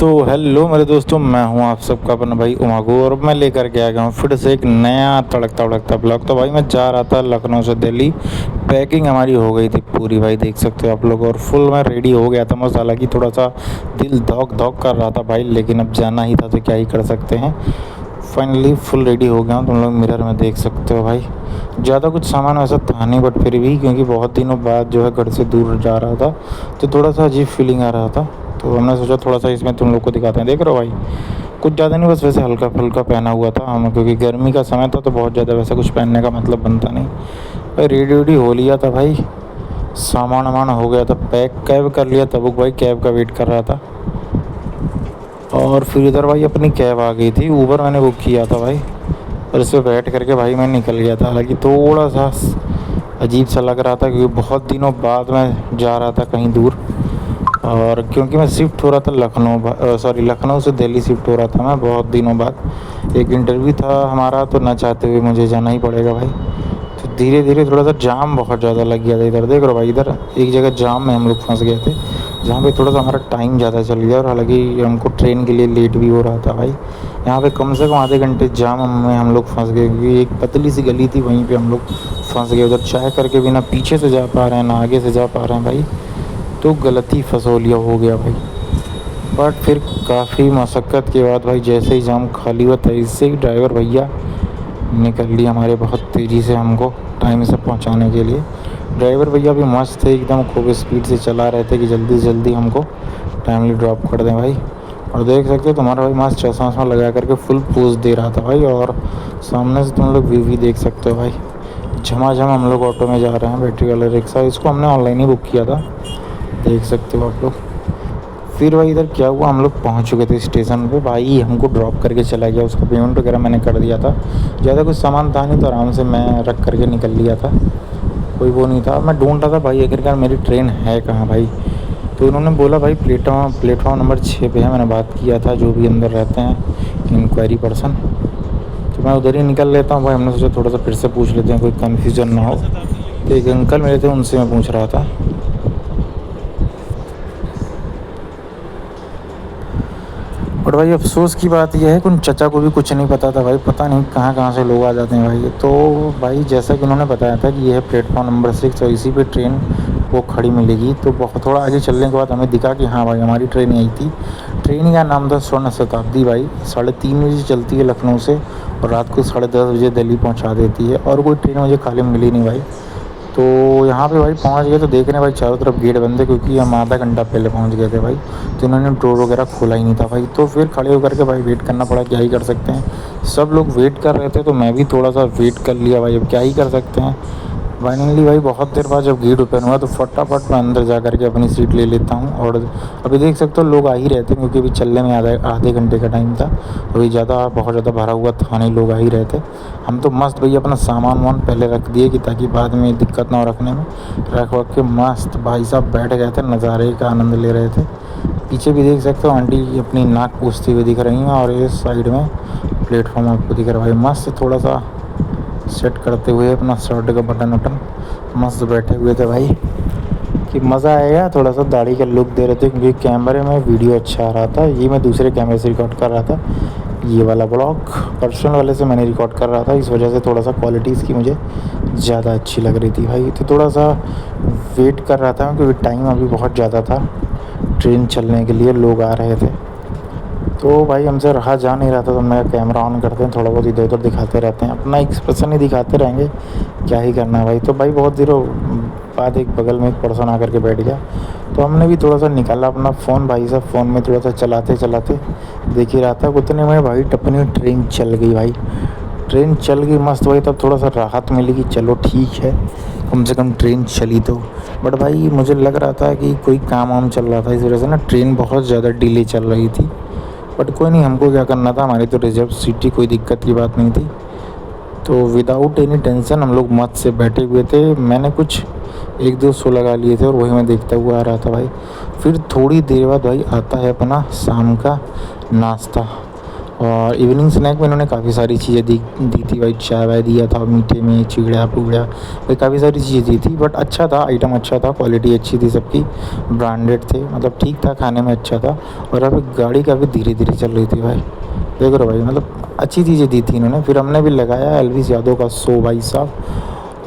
तो हेलो मेरे दोस्तों, मैं हूं आप सबका अपना भाई उमागो और मैं लेकर के आ गया हूं फिर से एक नया तड़कता भड़कता ब्लॉग। तो भाई मैं जा रहा था लखनऊ से दिल्ली। पैकिंग हमारी हो गई थी पूरी भाई, देख सकते हो आप लोग, और फुल मैं रेडी हो गया था। मस्त, हालांकि थोड़ा सा दिल धौक धौक कर रहा था भाई, लेकिन अब जाना ही था तो क्या ही कर सकते हैं। फाइनली फुल रेडी हो गया हूँ, तुम लोग मिरर में देख सकते हो भाई। ज़्यादा कुछ सामान वैसा था नहीं, बट फिर भी क्योंकि बहुत दिनों बाद जो है घर से दूर जा रहा था तो थोड़ा सा अजीब फीलिंग आ रहा था। तो हमने सोचा थोड़ा सा इसमें तुम लोग को दिखाते हैं। देख रहे हो भाई, कुछ ज़्यादा नहीं, बस वैसे हल्का फुल्का पहना हुआ था हम, क्योंकि गर्मी का समय था तो बहुत ज़्यादा वैसा कुछ पहनने का मतलब बनता नहीं भाई। रेडी वेडी हो लिया था भाई, सामान वामान हो गया था पैक। कैब कर लिया तब भाई, कैब का वेट कर रहा था। और फिर इधर भाई अपनी कैब आ गई थी, ऊबर मैंने बुक किया था भाई, और इस पर बैठ करके भाई मैं निकल गया था। हालांकि थोड़ा सा अजीब सा लग रहा था क्योंकि बहुत दिनों बाद मैं जा रहा था कहीं दूर, और क्योंकि मैं शिफ्ट हो रहा था लखनऊ से दिल्ली शिफ्ट हो रहा था मैं बहुत दिनों बाद। एक इंटरव्यू था हमारा, तो ना चाहते हुए मुझे जाना ही पड़ेगा भाई। तो धीरे धीरे थोड़ा सा जाम बहुत ज़्यादा लग गया था इधर। देख रहे हो भाई, इधर एक जगह जाम में हम लोग फंस गए थे, जहाँ पे थोड़ा सा हमारा टाइम ज़्यादा चल गया, और हालांकि हमको ट्रेन के लिए लेट भी हो रहा था भाई। यहाँ पे कम से कम आधे घंटे जाम में हम लोग फंस गए, क्योंकि एक पतली सी गली थी वहीं पे हम लोग फंस गए। उधर चाय करके भी ना पीछे से जा पा रहे हैं ना आगे से जा पा रहे हैं भाई, तो गलती फसौलिया हो गया भाई। बट फिर काफ़ी मशक्क़त के बाद भाई जैसे ही जाम खाली हुआ तैसे ही ड्राइवर भैया निकल लिए हमारे बहुत तेज़ी से हमको टाइम से पहुंचाने के लिए। ड्राइवर भैया भी मस्त थे, एकदम खूब स्पीड से चला रहे थे कि जल्दी से जल्दी हमको टाइमली ड्रॉप कर दें भाई। और देख सकते हो तुम्हारा भाई मस्त चश्मा वश्मा लगा करके फुल पोज दे रहा था भाई, और सामने से तुम लोग व्यू भी देख सकते हो भाई। झमाझम हम लोग ऑटो में जा रहे हैं, बैटरी वाला रिक्शा, इसको हमने ऑनलाइन ही बुक किया था, देख सकते हो आप लोग। फिर भाई इधर क्या हुआ, हम लोग पहुंच चुके थे स्टेशन पे, भाई हमको ड्रॉप करके चला गया। उसका पेमेंट वगैरह मैंने कर दिया था, ज़्यादा कुछ सामान था नहीं तो आराम से मैं रख करके निकल लिया था, कोई वो नहीं था। मैं ढूंढ रहा था भाई आखिरकार मेरी ट्रेन है कहाँ भाई। तो उन्होंने बोला भाई प्लेटफॉर्म नंबर 6 पे है। मैंने बात किया था जो भी अंदर रहते हैं इंक्वायरी पर्सन, तो मैं उधर ही निकल लेता हूँ भाई। हमने सोचा थोड़ा सा फिर से पूछ लेते हैं, कोई कन्फ्यूज़न ना हो। तो एक अंकल मिले थे, उनसे मैं पूछ रहा था। बट भाई अफसोस की बात यह है कि उन चचा को भी कुछ नहीं पता था भाई, पता नहीं कहाँ कहाँ से लोग आ जाते हैं भाई। तो भाई जैसा कि उन्होंने बताया था कि यह है प्लेटफॉर्म नंबर 6 और इसी पे ट्रेन वो खड़ी मिलेगी। तो बहुत थोड़ा आगे चलने के बाद हमें दिखा कि हाँ भाई हमारी ट्रेन आई थी। ट्रेन का नाम था स्वर्ण शताब्दी भाई, 3:30 बजे चलती है लखनऊ से, और रात को 10:30 बजे दिल्ली पहुँचा देती है। और कोई ट्रेन मुझे खाली मिली नहीं भाई। तो यहाँ पे भाई पहुँच गए तो देख रहे हैं भाई चारों तरफ गेट बंद है, क्योंकि हम आधा घंटा पहले पहुँच गए थे भाई। तो इन्होंने डोर वगैरह खोला ही नहीं था भाई। तो फिर खड़े होकर के भाई वेट करना पड़ा, क्या ही कर सकते हैं। सब लोग वेट कर रहे थे तो मैं भी थोड़ा सा वेट कर लिया भाई, अब क्या ही कर सकते हैं। फाइनली भाई बहुत देर बाद जब गेट ओपन हुआ तो फटाफट मैं अंदर जा करके अपनी सीट ले लेता हूँ। और अभी देख सकते हो लोग आ ही रहते हैं, क्योंकि अभी चलने में आधे घंटे का टाइम था। अभी बहुत ज़्यादा भरा हुआ था नहीं, लोग आ ही रहे थे। हम तो मस्त भैया अपना सामान वामान पहले रख दिए कि ताकि बाद में दिक्कत ना हो रखने में। रख वख के मस्त भाई साहब बैठ गए थे, नज़ारे का आनंद ले रहे थे। पीछे भी देख सकते हो आंटी अपनी नाक पूछती हुई दिख रही हैं, और ये साइड में प्लेटफॉर्म आपको दिख रहा है भाई। मस्त थोड़ा सा सेट करते हुए अपना शर्ट का बटन वटन मस्त बैठे हुए थे भाई, कि मज़ा आएगा। थोड़ा सा दाढ़ी का लुक दे रहे थे, क्योंकि कैमरे में वीडियो अच्छा आ रहा था। ये मैं दूसरे कैमरे से रिकॉर्ड कर रहा था, ये वाला ब्लॉग पर्सनल वाले से मैंने रिकॉर्ड कर रहा था, इस वजह से थोड़ा सा क्वालिटी इसकी मुझे ज़्यादा अच्छी लग रही थी भाई। तो थोड़ा सा वेट कर रहा था क्योंकि टाइम अभी बहुत ज़्यादा था, ट्रेन चलने के लिए लोग आ रहे थे। तो भाई हमसे रहा जा नहीं रहा था, तो मैं कैमरा ऑन करते हैं, थोड़ा बहुत इधर उधर दिखाते रहते हैं, अपना एक्सप्रेशन ही दिखाते रहेंगे, क्या ही करना है भाई। तो भाई बहुत देर बाद एक बगल में एक पर्सन आकर के बैठ गया, तो हमने भी थोड़ा सा निकाला अपना फ़ोन। भाई साहब फ़ोन में थोड़ा सा चलाते चलाते देख ही रहा था, उतने में भाई टपनी ट्रेन चल गई भाई। ट्रेन चल गई मस्त भाई, तब थोड़ा सा राहत मिली कि चलो ठीक है कम से कम ट्रेन चली तो। बट भाई मुझे लग रहा था कि कोई काम वाम चल रहा था, इस वजह से ना ट्रेन बहुत ज़्यादा डिले चल रही थी। बट कोई नहीं, हमको क्या करना था, हमारी तो रिजर्व सीट थी, कोई दिक्कत की बात नहीं थी। तो विदाउट एनी टेंशन हम लोग मस्त से बैठे हुए थे। मैंने कुछ 1-2 शो लगा लिए थे और वही मैं देखता हुआ आ रहा था भाई। फिर थोड़ी देर बाद भाई आता है अपना शाम का नाश्ता, और इवनिंग स्नैक में इन्होंने काफ़ी सारी चीज़ें दी दी थी भाई। चाय वाय दिया था, मीठे में चिगड़ा पुगड़ा भाई काफ़ी सारी चीज़ें दी थी। बट अच्छा था, आइटम अच्छा था, क्वालिटी अच्छी थी सबकी, ब्रांडेड थे, मतलब ठीक था, खाने में अच्छा था। और यहाँ पे गाड़ी काफ़ी धीरे धीरे चल रही थी भाई, देख रहे हो भाई, मतलब अच्छी चीज़ें दी थी इन्होंने। फिर हमने भी लगाया एलविस यादव का शो भाई साहब,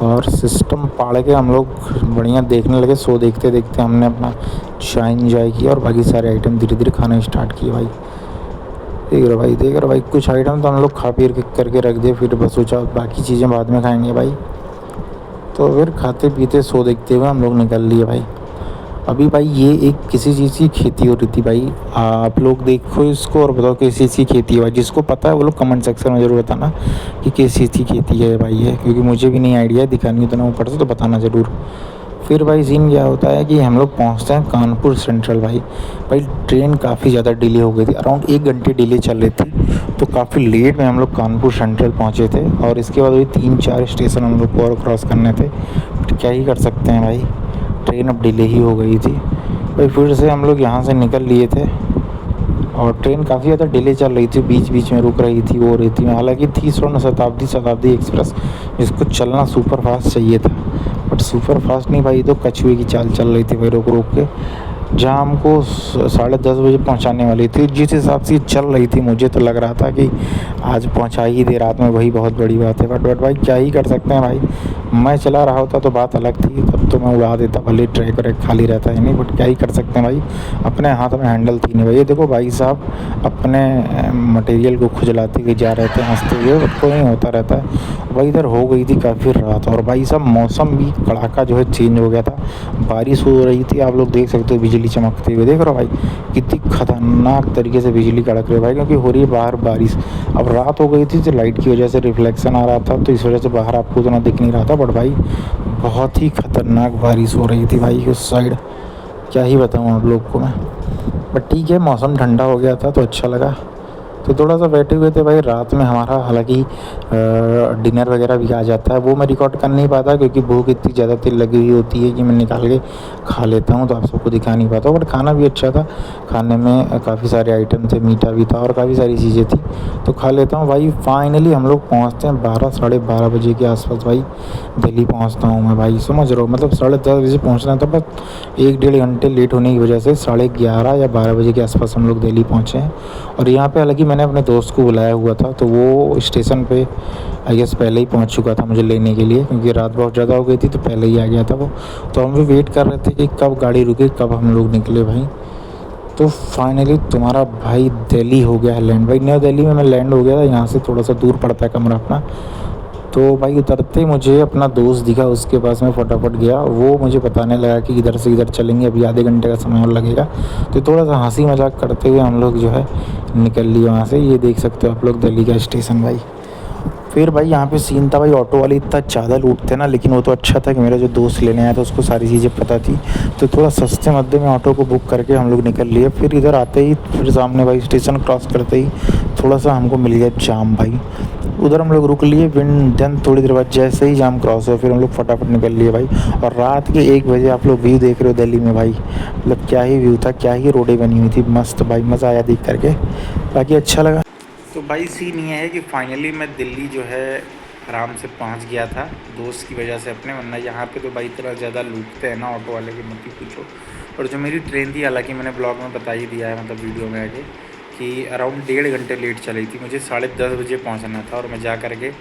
और सिस्टम पाड़ के हम लोग बढ़िया देखने लगे। शो देखते देखते हमने अपना चाय इंजॉय किया और बाकी सारे आइटम धीरे धीरे खाना स्टार्ट किए भाई। देख रहे भाई, कुछ आइटम तो हम लोग खा पी करके रख दिए, फिर बस सोचा बाकी चीज़ें बाद में खाएंगे भाई। तो फिर खाते पीते शो देखते हुए हम लोग निकल लिए भाई। अभी भाई ये एक किसी चीज़ की खेती हो रही थी भाई, आप लोग देखो इसको और बताओ किस चीज़ की खेती है भाई। जिसको पता है वो लोग कमेंट सेक्शन में ज़रूर बताना कि किस चीज़ की खेती है भाई है, क्योंकि मुझे भी नहीं आइडिया, दिखानी उतना ऊपर से, तो बताना ज़रूर। फिर भाई सीन क्या होता है कि हम लोग पहुंचते हैं कानपुर सेंट्रल भाई। भाई ट्रेन काफ़ी ज़्यादा डिले हो गई थी, अराउंड 1 घंटे डिले चल रही थी, तो काफ़ी लेट में हम लोग कानपुर सेंट्रल पहुंचे थे। और इसके बाद वही 3-4 स्टेशन हम लोग को और क्रॉस करने थे, बट क्या ही कर सकते हैं भाई, ट्रेन अब डिले ही हो गई थी भाई। फिर से हम लोग यहाँ से निकल लिए थे और ट्रेन काफ़ी ज़्यादा डिले चल रही थी, बीच बीच में रुक रही थी, वो रही थी। हालांकि थी स्वर्ण शताब्दी एक्सप्रेस, जिसको चलना सुपर फास्ट चाहिए था, बट सुपर फास्ट नहीं भाई, तो कछुए की चाल चल रही थी भाई, रोक रोक के। जहाँ हमको 10:30 बजे पहुँचाने वाली थी, जिस हिसाब से चल रही थी, मुझे तो लग रहा था कि आज पहुँचा ही दे रात में, वही बहुत बड़ी बात है। बट भाई क्या ही कर सकते हैं भाई, मैं चला रहा होता तो बात अलग थी, तब तो मैं उड़ा देता, भले ट्रैक व्रैक खाली रहता है नहीं, बट क्या ही कर सकते हैं भाई, अपने हाथ में हैंडल थी नहीं भाई। ये देखो भाई साहब अपने मटेरियल को खुजलाते हुए जा रहे थे, हंसते हुए, उसको नहीं होता रहता है भाई। इधर हो गई थी काफ़ी रात, और भाई साहब मौसम भी कड़ाका जो है चेंज हो गया था, बारिश हो रही थी, आप लोग देख सकते हो बिजली चमकते हुए, देख रहे हो भाई कितनी खतरनाक तरीके से बिजली कड़क रही है भाई, क्योंकि हो रही है बाहर बारिश। अब रात हो गई थी तो लाइट की वजह से रिफ्लेक्शन आ रहा था, तो इस वजह से बाहर आपको उतना दिख नहीं रहा था, बट भाई बहुत ही खतरनाक बारिश हो रही थी भाई उस साइड, क्या ही बताऊँ आप लोग को मैं। बट ठीक है, मौसम ठंडा हो गया था तो अच्छा लगा। तो थोड़ा सा बैठे हुए थे भाई, रात में हमारा हालांकि डिनर वगैरह भी आ जाता है, वो मैं रिकॉर्ड कर नहीं पाता क्योंकि भूख इतनी ज़्यादा तेल लगी हुई होती है कि मैं निकाल के खा लेता हूँ, तो आप सबको दिखा नहीं पाता हूँ। बट खाना भी अच्छा था, खाने में काफ़ी सारे आइटम थे, मीठा भी था और काफ़ी सारी चीज़ें थी, तो खा लेता हूँ भाई। फाइनली हम लोग पहुँचते हैं 12-12:30 बजे के आसपास भाई, दिल्ली पहुँचता हूँ मैं भाई, समझ रहा हूँ, मतलब 10:30 बजे पहुँचना था, बस 1-1.5 घंटे लेट होने की वजह से 11:30 या 12 बजे के आसपास हम लोग दिल्ली पहुँचे हैं। और यहाँ पे हालांकि मैंने अपने दोस्त को बुलाया हुआ था, तो वो स्टेशन पे आई गेस पहले ही पहुँच चुका था मुझे लेने के लिए, क्योंकि रात बहुत ज़्यादा हो गई थी, तो पहले ही आ गया था वो। तो हम भी वेट कर रहे थे कि कब गाड़ी रुके, कब हम लोग निकले भाई। तो फाइनली तुम्हारा भाई दिल्ली हो गया है लैंड भाई, न्यू दिल्ली में मैं लैंड हो गया था। यहाँ से थोड़ा सा दूर पड़ता है कमरा अपना। तो भाई उतरते मुझे अपना दोस्त दिखा, उसके पास मैं फटाफट गया, वो मुझे बताने लगा कि इधर से इधर चलेंगे, अभी आधे घंटे का समय और लगेगा। तो थोड़ा सा हंसी मजाक करते हुए हम लोग जो है निकल लिए वहाँ से। ये देख सकते हो आप लोग दिल्ली का स्टेशन भाई। फिर भाई यहाँ पे सीन था भाई, ऑटो वाले इतना ज़्यादा लूटते ना, लेकिन वो तो अच्छा था कि मेरा जो दोस्त लेने आया था उसको सारी चीज़ें पता थी, तो थोड़ा सस्ते मध्य में ऑटो को बुक करके हम लोग निकल लिए। फिर इधर आते ही, फिर सामने भाई स्टेशन क्रॉस करते ही थोड़ा सा हमको मिल गया जाम भाई, उधर हम लोग रुक लिए। देन थोड़ी देर बाद जैसे ही जाम क्रॉस हुआ, फिर हम लोग फटाफट निकल लिए भाई। और रात के 1 बजे आप लोग व्यू देख रहे हो दिल्ली में भाई, मतलब क्या ही व्यू था, क्या ही रोडें बनी हुई थी, मस्त भाई, मज़ा आया देख करके, बाकी अच्छा लगा। तो भाई सीन ये है कि फाइनली मैं दिल्ली जो है आराम से पहुंच गया था, दोस्त की वजह से अपने, वरना यहाँ पे तो भाई इतना ज़्यादा लूटते हैं ना ऑटो वाले की मत ही पूछो। और जो मेरी ट्रेन थी, हालांकि मैंने ब्लॉग में बता ही दिया है, मतलब वीडियो में आगे, कि अराउंड 1.5 घंटे लेट चली थी, मुझे 10:30 बजे पहुँचना था, और मैं जा करके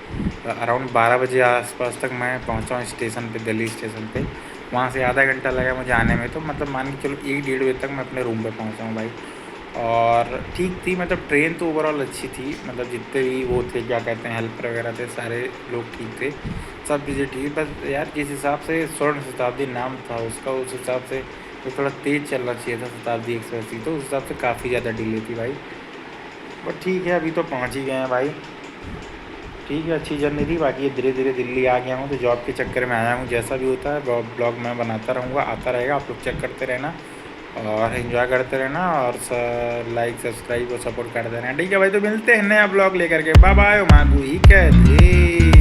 अराउंड 12 बजे आसपास तक मैं पहुँचा हूँ स्टेशन पे, दिल्ली स्टेशन पे। वहाँ से आधा घंटा लगा मुझे आने में, तो मतलब मान के चलो 1-1:30 बजे तक मैं अपने रूम पे पहुँचा हूँ भाई। और ठीक थी, मतलब ट्रेन तो ओवरऑल अच्छी थी, मतलब जितने भी वो थे, क्या कहते हैं, हेल्पर वगैरह थे, सारे लोग ठीक थे, सब चीज़ें ठीक। बस यार जिस हिसाब से स्वर्ण शताब्दी नाम था उसका, उस हिसाब से तो थोड़ा तेज़ चलना चाहिए था शताब्दी एक्सप्रेस थी, तो उस हिसाब से काफ़ी ज़्यादा डिले थी भाई। बट ठीक है, अभी तो पहुँच ही गए हैं भाई, ठीक है, अच्छी जर्नी थी। बाकी धीरे धीरे दिल्ली आ गया हूँ, तो जॉब के चक्कर में आया हूँ, जैसा भी होता है ब्लॉग मैं बनाता रहूँगा, आता रहेगा, आप लोग चेक करते रहना और एंजॉय करते रहना, और लाइक सब्सक्राइब और सपोर्ट करते रहना, ठीक है भाई। तो मिलते हैं नया ब्लॉग लेकर के, बाय बाय, मागू ही कहते।